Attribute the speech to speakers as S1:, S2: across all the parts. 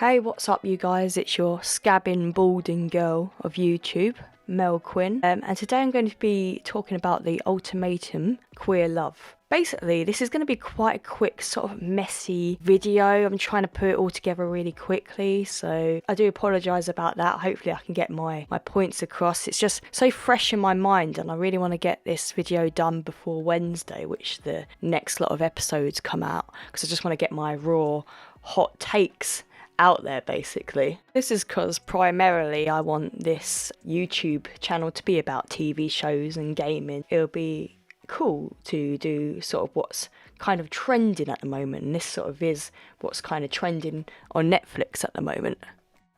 S1: Hey, what's up you guys? It's your scabbing balding girl of YouTube, Mel Quinn, and today I'm going to be talking about the ultimatum queer love. Basically, this is going to be quite a quick, sort of messy video. I'm trying to put it all together really quickly, so I do apologise about that. Hopefully I can get my points across. It's just so fresh in my mind, and I really want to get this video done before Wednesday, which the next lot of episodes come out, because I just want to get my raw, hot takes out there basically. This is because primarily I want this YouTube channel to be about TV shows and gaming. It'll be cool to do sort of what's kind of trending at the moment, and this sort of is what's kind of trending on Netflix at the moment.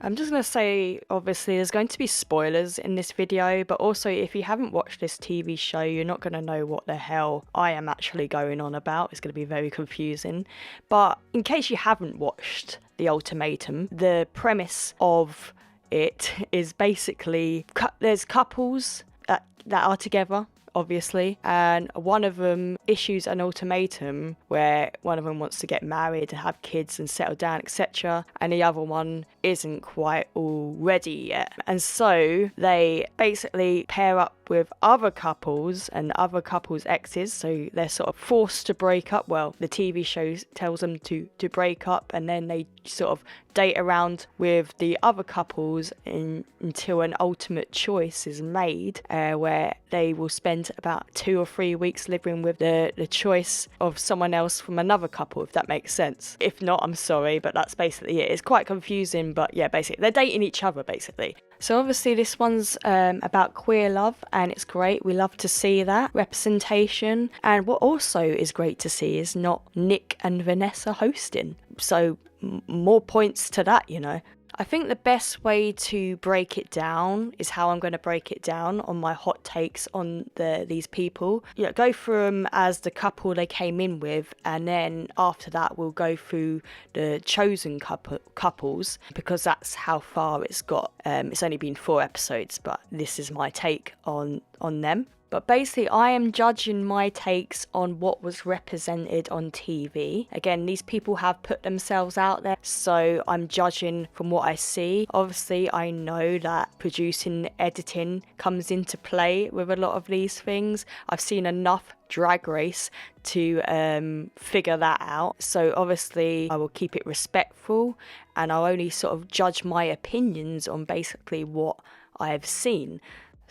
S1: I'm just going to say, obviously, there's going to be spoilers in this video, but also if you haven't watched this TV show, you're not going to know what the hell I am actually going on about. It's going to be very confusing. But in case you haven't watched The Ultimatum, the premise of it is basically there's couples that are together, obviously, and one of them issues an ultimatum where one of them wants to get married and have kids and settle down, etc., and the other one isn't quite all ready yet, and so they basically pair up with other couples and other couples' exes, so they're sort of forced to break up. Well, the TV show tells them to break up, and then they sort of date around with the other couples until an ultimate choice is made, where they will spend about 2 or 3 weeks living with the choice of someone else from another couple, if that makes sense. If not, I'm sorry, but that's basically it. It's quite confusing, but yeah, basically they're dating each other basically. So obviously this one's about queer love, and it's great. We love to see that representation. And what also is great to see is not Nick and Vanessa hosting. So more points to that, you know. I think the best way to break it down is how I'm going to break it down on my hot takes on these people. Go through them as the couple they came in with, and then after that we'll go through the chosen couples, because that's how far it's got. It's only been 4 episodes, but this is my take on them. But basically, I am judging my takes on what was represented on TV. Again, these people have put themselves out there, so I'm judging from what I see. Obviously, I know that producing, editing comes into play with a lot of these things. I've seen enough Drag Race to figure that out. So obviously, I will keep it respectful, and I'll only sort of judge my opinions on basically what I have seen.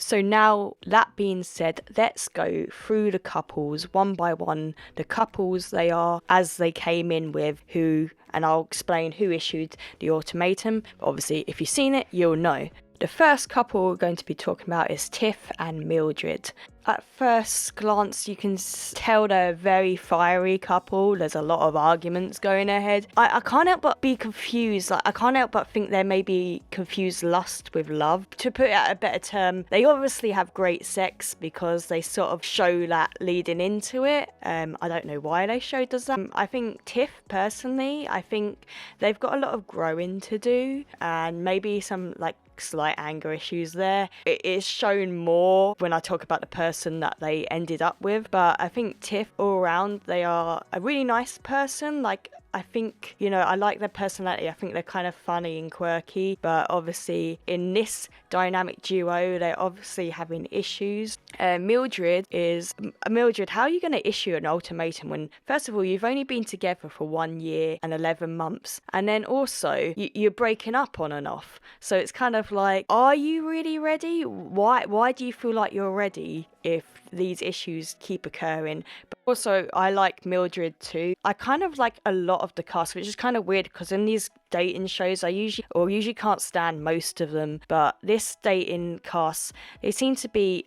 S1: So now, that being said, let's go through the couples one by one. The couples they are as they came in with, and I'll explain who issued the ultimatum. But obviously, if you've seen it, you'll know. The first couple we're going to be talking about is Tiff and Mildred. At first glance, you can tell they're a very fiery couple. There's a lot of arguments going ahead. I can't help but be confused. I can't help but think they may be confused lust with love. To put it at a better term, they obviously have great sex because they sort of show that leading into it. I don't know why they showed us that. I think Tiff, personally, I think they've got a lot of growing to do, and maybe some slight anger issues there. It is shown more when I talk about the person that they ended up with, but I think Tiff, all around, they are a really nice person. I think, I like their personality. I think they're kind of funny and quirky, but obviously in this dynamic duo, they're obviously having issues. Mildred, how are you going to issue an ultimatum when, first of all, you've only been together for 1 year and 11 months, and then also you're breaking up on and off. So it's kind of like, are you really ready? Why do you feel like you're ready if these issues keep occurring? But also, I like Mildred too. I kind of like a lot of the cast, which is kind of weird because in these dating shows, I usually can't stand most of them, but this dating cast,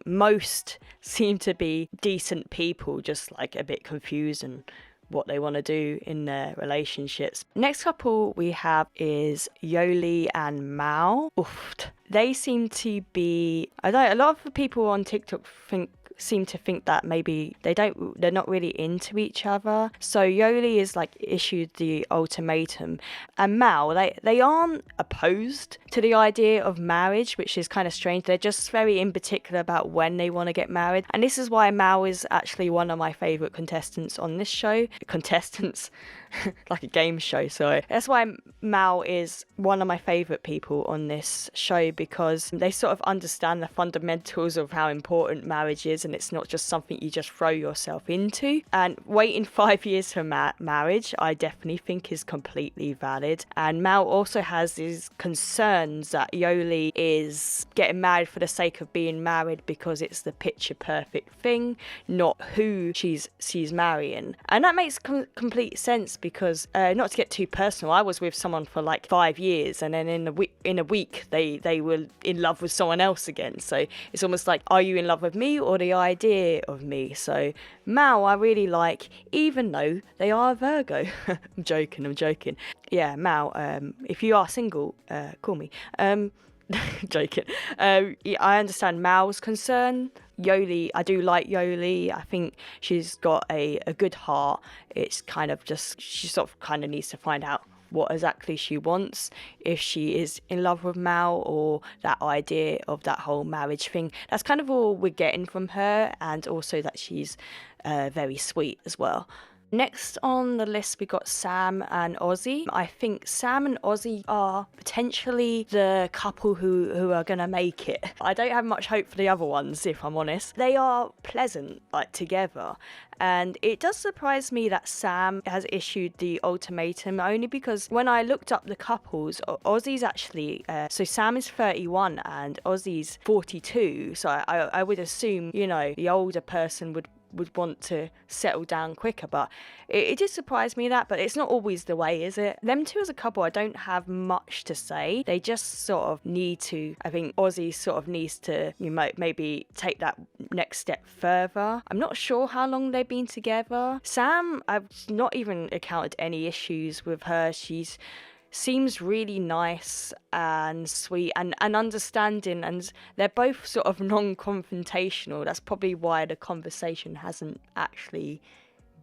S1: most seem to be decent people, just a bit confused and what they want to do in their relationships. Next couple we have is Yoli and Mao. They seem to be, a lot of the people on TikTok think seem to think that maybe they're not really into each other. So Yoli is like issued the ultimatum, and Mao, they aren't opposed to the idea of marriage, which is kind of strange. They're just very in particular about when they want to get married, and this is why Mao is actually one of my favorite contestants on this show. Contestants like a game show, sorry. That's why Mao is one of my favorite people on this show, because they sort of understand the fundamentals of how important marriage is, and it's not just something you just throw yourself into. And waiting 5 years for marriage, I definitely think is completely valid. And Mao also has these concerns that Yoli is getting married for the sake of being married because it's the picture perfect thing, not who she's marrying. And that makes complete sense, because not to get too personal, I was with someone for like 5 years, and then in a week they were in love with someone else again. So it's almost like, are you in love with me or the idea of me? So Mao I really like, even though they are Virgo. I'm joking. Yeah, Mao, if you are single, call me. Joking. Yeah, I understand Mao's concern. Yoli, I do like Yoli. I think she's got a good heart. It's kind of just, she sort of kind of needs to find out what exactly she wants, if she is in love with Mao or that idea of that whole marriage thing. That's kind of all we're getting from her, and also that she's very sweet as well. Next on the list, we got Sam and Aussie. I think Sam and Aussie are potentially the couple who are going to make it. I don't have much hope for the other ones, if I'm honest. They are pleasant, like, together. And it does surprise me that Sam has issued the ultimatum, only because when I looked up the couples, Aussie's actually, so Sam is 31 and Aussie's 42. So I would assume, you know, the older person would want to settle down quicker, but it did surprise me that, but it's not always the way, is it? Them two as a couple, I don't have much to say. They just sort of need to, I think Aussie sort of needs to, you might maybe take that next step further. I'm not sure how long they've been together. Sam, I've not even encountered any issues with her. She's seems really nice and sweet and understanding, and they're both sort of non-confrontational. That's probably why the conversation hasn't actually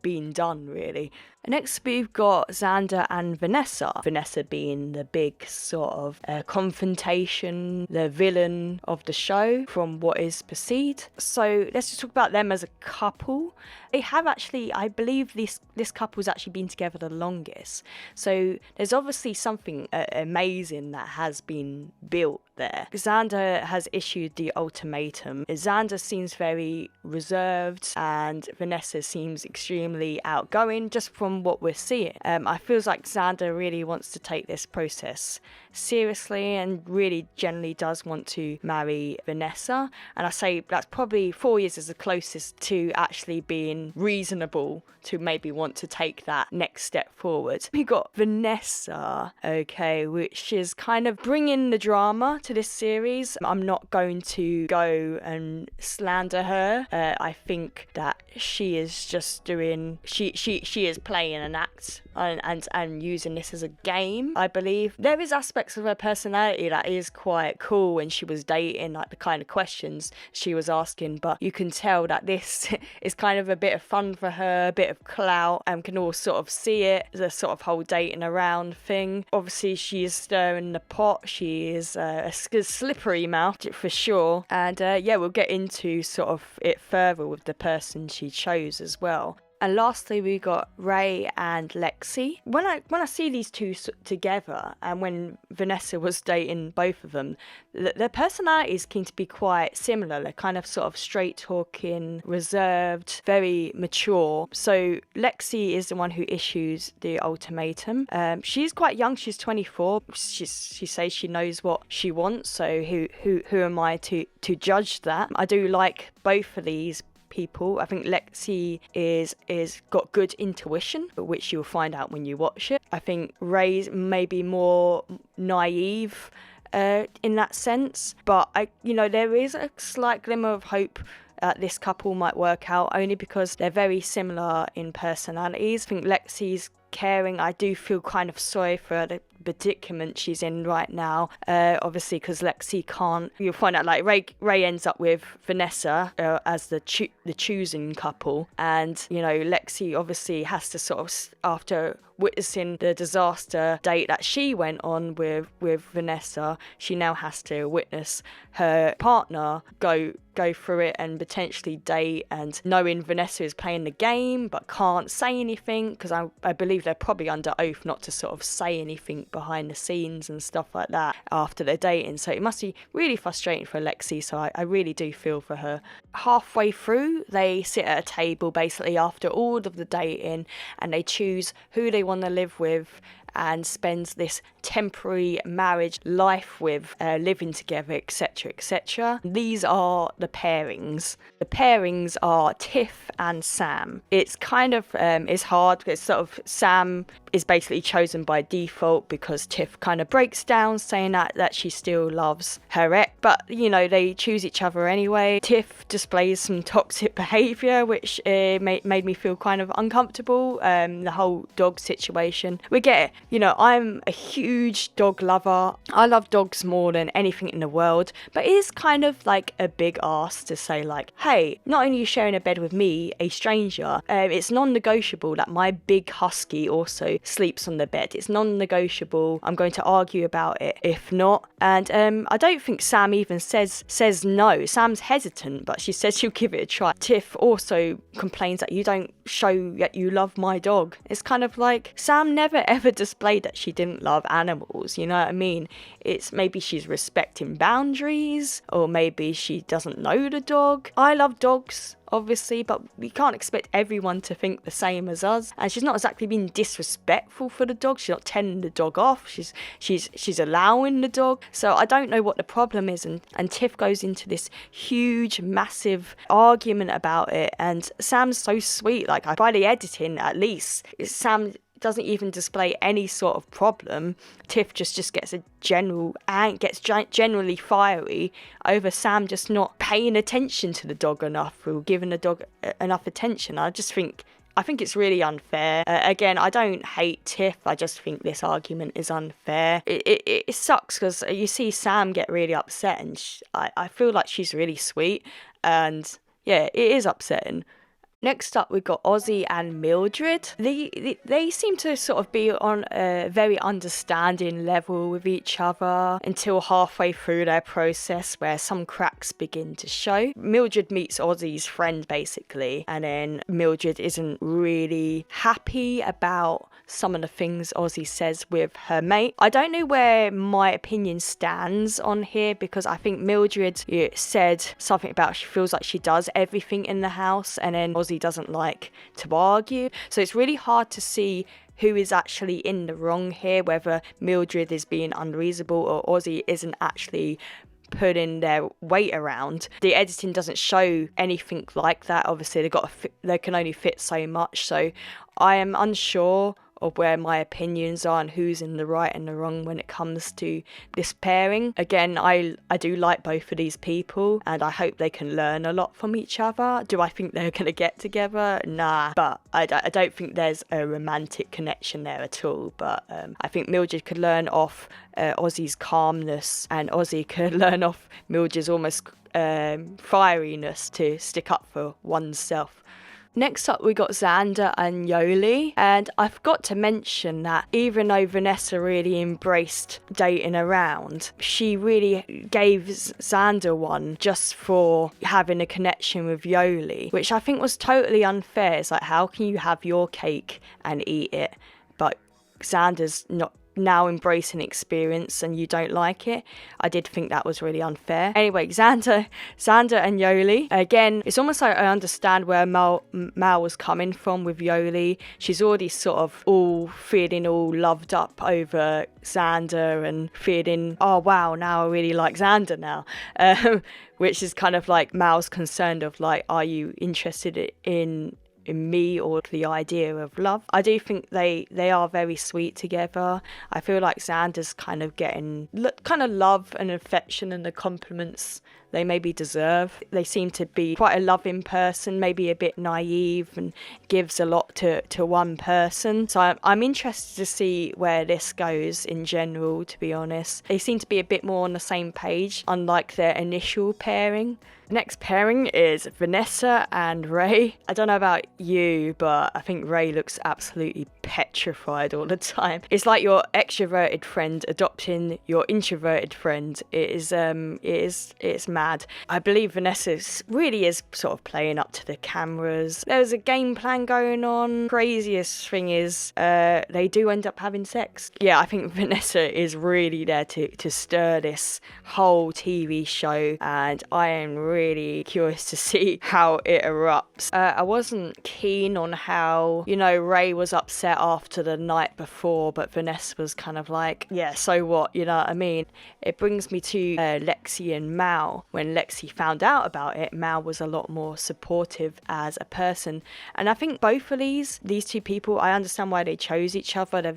S1: been done, really. Next, we've got Xander and Vanessa. Vanessa being the big sort of confrontation, the villain of the show from what is perceived. So let's just talk about them as a couple. They have actually, I believe this couple's actually been together the longest. So there's obviously something amazing that has been built there. Xander has issued the ultimatum. Xander seems very reserved and Vanessa seems extremely outgoing, just from what we're seeing. I feel like Xander really wants to take this process seriously and really generally does want to marry Vanessa. And I say that's probably 4 years is the closest to actually being reasonable to maybe want to take that next step forward. We got Vanessa, okay, which is kind of bringing the drama to this series. I'm not going to go and slander her. I think that she is just doing, she is playing an act and using this as a game. I believe there is aspects of her personality that is quite cool when she was dating, like the kind of questions she was asking, but you can tell that this is kind of a bit of fun for her, a bit of clout, and can all sort of see it, the sort of whole dating around thing. Obviously she is stirring the pot. She is a slippery mouth for sure, and yeah, we'll get into sort of it further with the person she chose as well. And lastly, we got Ray and Lexi. When I see these two together, and when Vanessa was dating both of them, their personalities seem to be quite similar. They're kind of sort of straight talking, reserved, very mature. So Lexi is the one who issues the ultimatum. She's quite young. She's 24. She says she knows what she wants. So who am I to judge that? I do like both of these people. I think Lexi is got good intuition, which you'll find out when you watch it. I think Ray's maybe more naive in that sense, but there is a slight glimmer of hope this couple might work out, only because they're very similar in personalities. I think Lexi's caring. I do feel kind of sorry for the predicament she's in right now, obviously because Lexi can't. You'll find out like Ray ends up with Vanessa as the choosing couple, and you know Lexi obviously has to sort of, after witnessing the disaster date that she went on with Vanessa, she now has to witness her partner go through it and potentially date, and knowing Vanessa is playing the game but can't say anything because I believe they're probably under oath not to sort of say anything behind the scenes and stuff like that after they're dating. So it must be really frustrating for Lexi, so I really do feel for her. Halfway through, they sit at a table basically after all of the dating, and they choose who they want to live with and spends this temporary marriage life with, living together, etc, etc. These are the pairings. The pairings are Tiff and Sam. It's kind of it's hard because sort of Sam is basically chosen by default because Tiff kind of breaks down saying that she still loves her ex, but you know they choose each other anyway. Tiff displays some toxic behaviour which made me feel kind of uncomfortable. The whole dog situation, we get it. You know, I'm a huge dog lover. I love dogs more than anything in the world, but it is kind of like a big ask to say like, hey, not only are you sharing a bed with me, a stranger, it's non-negotiable that my big husky also sleeps on the bed. It's non-negotiable. I'm going to argue about it if not. And I don't think Sam even says no. Sam's hesitant, but she says she'll give it a try. Tiff also complains that you don't show that you love my dog. It's kind of like Sam never ever displayed that she didn't love animals, you know what I mean? It's maybe she's respecting boundaries, or maybe she doesn't know the dog. I love dogs, obviously, but we can't expect everyone to think the same as us. And she's not exactly being disrespectful for the dog. She's not telling the dog off. She's allowing the dog. So I don't know what the problem is. And Tiff goes into this huge, massive argument about it. And Sam's so sweet. Like by the editing, at least, Sam doesn't even display any sort of problem. Tiff just gets generally fiery over Sam just not paying attention to the dog enough or giving the dog enough attention. I think it's really unfair. Again, I don't hate Tiff. I just think this argument is unfair. It sucks because you see Sam get really upset, and I feel like she's really sweet, and yeah, it is upsetting. Next up, we've got Aussie and Mildred. They seem to sort of be on a very understanding level with each other until halfway through their process where some cracks begin to show. Mildred meets Aussie's friend basically, and then Mildred isn't really happy about some of the things Aussie says with her mate. I don't know where my opinion stands on here because I think Mildred said something about she feels like she does everything in the house, and then Aussie doesn't like to argue. So it's really hard to see who is actually in the wrong here, whether Mildred is being unreasonable or Aussie isn't actually putting their weight around. The editing doesn't show anything like that. Obviously they can only fit so much, so I am unsure of where my opinions are and who's in the right and the wrong when it comes to this pairing. Again, I do like both of these people and I hope they can learn a lot from each other. Do I think they're going to get together? Nah, but I don't think there's a romantic connection there at all. But I think Mildred could learn off Aussie's calmness, and Aussie could learn off Mildred's almost fieriness to stick up for oneself. Next up, we got Xander and Yoli, and I forgot to mention that even though Vanessa really embraced dating around, she really gave Xander one just for having a connection with Yoli, which I think was totally unfair. It's like, how can you have your cake and eat it, but Xander's not now embracing experience and you don't like it? I did think that was really unfair. Anyway, Xander and Yoli, again, it's almost like I understand where Mel was coming from with Yoli. She's already sort of feeling all loved up over Xander and feeling, oh wow, now I really like Xander now, which is kind of like Mal's concerned of like, are you interested in in me or the idea of love. I do think they are very sweet together. I feel like Xander's kind of getting kind of love and affection and the compliments they maybe deserve. They seem to be quite a loving person, maybe a bit naive and gives a lot to one person. So I'm interested to see where this goes in general, to be honest. They seem to be a bit more on the same page, unlike their initial pairing. The next pairing is Vanessa and Ray. I don't know about you, but I think Ray looks absolutely petrified all the time. It's like your extroverted friend adopting your introverted friend. It's mad. I believe Vanessa really is sort of playing up to the cameras. There's a game plan going on. Craziest thing is they do end up having sex. Yeah, I think Vanessa is really there to stir this whole TV show, and I am really curious to see how it erupts. I wasn't keen on how, Ray was upset after the night before, but Vanessa was kind of like, yeah, so what, you know what I mean? It brings me to Lexi and Mao. When Lexi found out about it, Mao was a lot more supportive as a person, and I think both of these two people, I understand why they chose each other. They're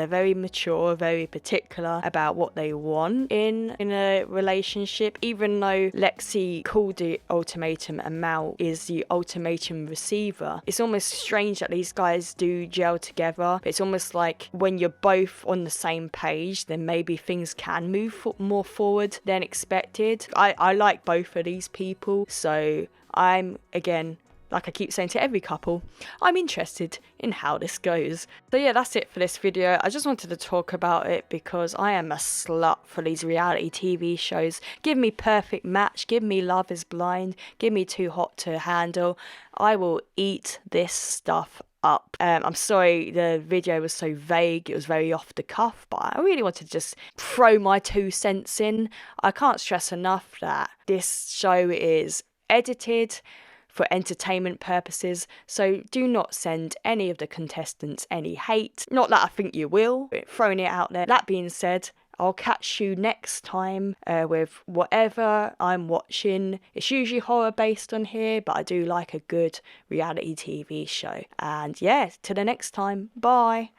S1: very mature, very particular about what they want in a relationship, even though Lexi called the ultimatum and Mao is the ultimatum receiver. It's almost strange that these guys do gel together. It's almost like when you're both on the same page, then maybe things can move more forward than expected. I like both of these people, so I'm, again, like I keep saying to every couple, I'm interested in how this goes. So yeah, that's it for this video. I just wanted to talk about it because I am a slut for these reality TV shows. Give me Perfect Match, give me Love is Blind, give me Too Hot to Handle. I will eat this stuff up. I'm sorry the video was so vague, it was very off the cuff, but I really wanted to just throw my 2 cents in. I can't stress enough that this show is edited for entertainment purposes, so do not send any of the contestants any hate. Not that I think you will, but throwing it out there. That being said, I'll catch you next time with whatever I'm watching. It's usually horror based on here, but I do like a good reality TV show. And yeah, till the next time, bye.